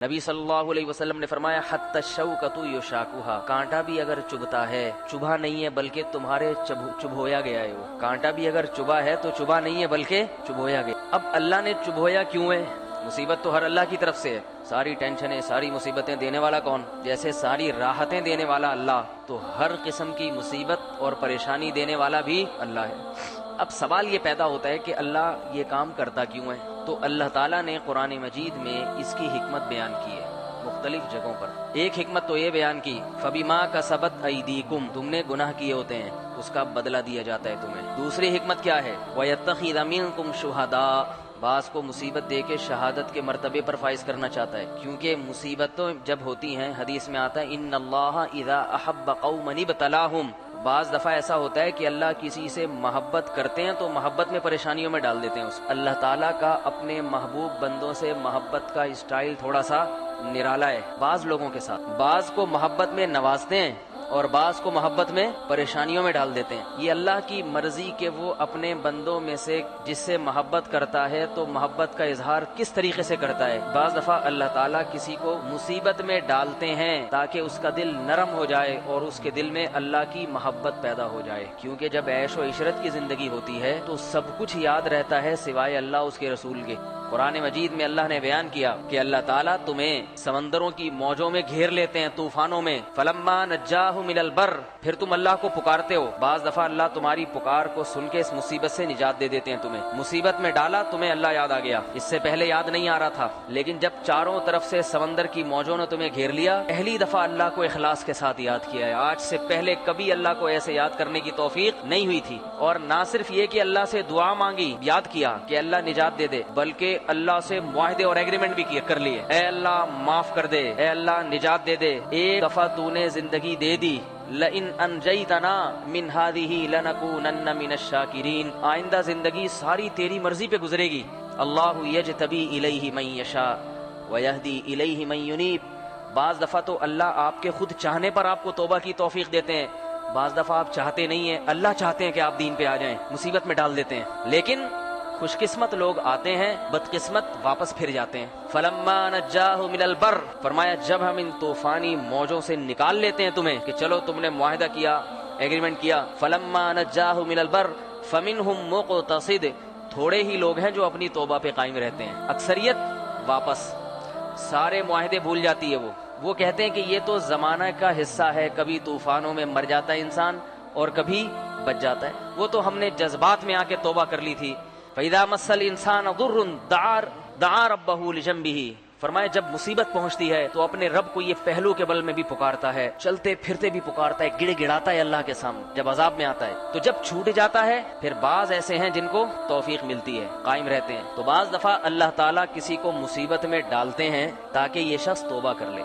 نبی صلی اللہ علیہ وسلم نے فرمایا حتی الشوکۃ یشاکھا، کانٹا بھی اگر چبھتا ہے، چبھا نہیں ہے بلکہ تمہارے چبھویا گیا ہے، وہ کانٹا بھی اگر چبھا ہے تو چبھا نہیں ہے بلکہ چبھویا گیا۔ اب اللہ نے چبھویا کیوں ہے؟ مصیبت تو ہر اللہ کی طرف سے ہے، ساری ٹینشنیں ساری مصیبتیں دینے والا کون؟ جیسے ساری راحتیں دینے والا اللہ، تو ہر قسم کی مصیبت اور پریشانی دینے والا بھی اللہ ہے۔ اب سوال یہ پیدا ہوتا ہے کہ اللہ یہ کام کرتا کیوں ہے؟ تو اللہ تعالیٰ نے قرآن مجید میں اس کی حکمت بیان کی ہے مختلف جگہوں پر۔ ایک حکمت تو یہ بیان کی فَبِمَا كَسَبَتْ أَيْدِيكُمْ، تم نے گناہ کیے ہوتے ہیں اس کا بدلہ دیا جاتا ہے تمہیں۔ دوسری حکمت کیا ہے؟ وَيَتَّخِذَ مِنكُمْ شُهَدَاءَ، بعض کو مصیبت دے کے شہادت کے مرتبے پر فائز کرنا چاہتا ہے، کیونکہ مصیبتیں جب ہوتی ہیں حدیث میں آتا ہے ان اللہ اذا احب قوما ابتلاہم، بعض دفعہ ایسا ہوتا ہے کہ اللہ کسی سے محبت کرتے ہیں تو محبت میں پریشانیوں میں ڈال دیتے ہیں اس۔ اللہ تعالیٰ کا اپنے محبوب بندوں سے محبت کا اسٹائل تھوڑا سا نرالا ہے بعض لوگوں کے ساتھ، بعض کو محبت میں نوازتے ہیں اور بعض کو محبت میں پریشانیوں میں ڈال دیتے ہیں۔ یہ اللہ کی مرضی کہ وہ اپنے بندوں میں سے جس سے محبت کرتا ہے تو محبت کا اظہار کس طریقے سے کرتا ہے۔ بعض دفعہ اللہ تعالیٰ کسی کو مصیبت میں ڈالتے ہیں تاکہ اس کا دل نرم ہو جائے اور اس کے دل میں اللہ کی محبت پیدا ہو جائے، کیونکہ جب عیش و عشرت کی زندگی ہوتی ہے تو سب کچھ یاد رہتا ہے سوائے اللہ اس کے رسول کے۔ قرآن مجید میں اللہ نے بیان کیا کہ اللہ تعالیٰ تمہیں سمندروں کی موجوں میں گھیر لیتے ہیں، طوفانوں میں، فلما نجاہ من البر، پھر تم اللہ کو پکارتے ہو۔ بعض دفعہ اللہ تمہاری پکار کو سن کے اس مصیبت سے نجات دے دیتے ہیں تمہیں۔ مصیبت میں ڈالا تمہیں اللہ یاد آ گیا، اس سے پہلے یاد نہیں آ رہا تھا، لیکن جب چاروں طرف سے سمندر کی موجوں نے تمہیں گھیر لیا، پہلی دفعہ اللہ کو اخلاص کے ساتھ یاد کیا ہے۔ آج سے پہلے کبھی اللہ کو ایسے یاد کرنے کی توفیق نہیں ہوئی تھی، اور نہ صرف یہ کہ اللہ سے دعا مانگی، یاد کیا کہ اللہ نجات دے دے، بلکہ اللہ سے معاہدے اور ایگریمنٹ بھی کر لیے، اے اللہ معاف کر دے، اے اللہ نجات دے دے۔ ایک دفعہ تو نے زندگی دے دی، لئن انجیتنا من هذه لنکونن من الشاکرین، آئندہ زندگی ساری تیری مرضی پہ گزرے گی۔ اللہ یجتبی الیہ من یشاء ویہدی الیہ من ینیب، بعض دفعہ تو اللہ آپ کے خود چاہنے پر آپ کو توبہ کی توفیق دیتے ہیں، بعض دفعہ آپ چاہتے نہیں ہیں، اللہ چاہتے ہیں کہ آپ دین پہ آ جائیں، مصیبت میں ڈال دیتے ہیں، لیکن خوش قسمت لوگ آتے ہیں، بدقسمت واپس پھر جاتے ہیں۔ فلما نجاہ من البر، فرمایا جب ہم ان طوفانی موجوں سے نکال لیتے ہیں تمہیں کہ چلو تم نے معاہدہ کیا، ایگریمنٹ کیا، فلما نجاہ من البر فمنہم مقتصد، تھوڑے ہی لوگ ہیں جو اپنی توبہ پہ قائم رہتے ہیں، اکثریت واپس، سارے معاہدے بھول جاتی ہے وہ کہتے ہیں کہ یہ تو زمانہ کا حصہ ہے، کبھی طوفانوں میں مر جاتا ہے انسان اور کبھی بچ جاتا ہے، وہ تو ہم نے جذبات میں آ کے توبہ کر لی تھی۔ فَإِذَا مَسَّ الْإِنسَانَ ضُرٌّ دَعَا رَبَّهُ لِجَنبِهِ، فرمایا جب مصیبت پہنچتی ہے تو اپنے رب کو یہ پہلو کے بل میں بھی پکارتا ہے، چلتے پھرتے بھی پکارتا ہے، گڑ گڑاتا ہے اللہ کے سامنے جب عذاب میں آتا ہے۔ تو جب چھوٹ جاتا ہے پھر بعض ایسے ہیں جن کو توفیق ملتی ہے، قائم رہتے ہیں، تو بعض دفعہ اللہ تعالیٰ کسی کو مصیبت میں ڈالتے ہیں تاکہ یہ شخص توبہ کر لے۔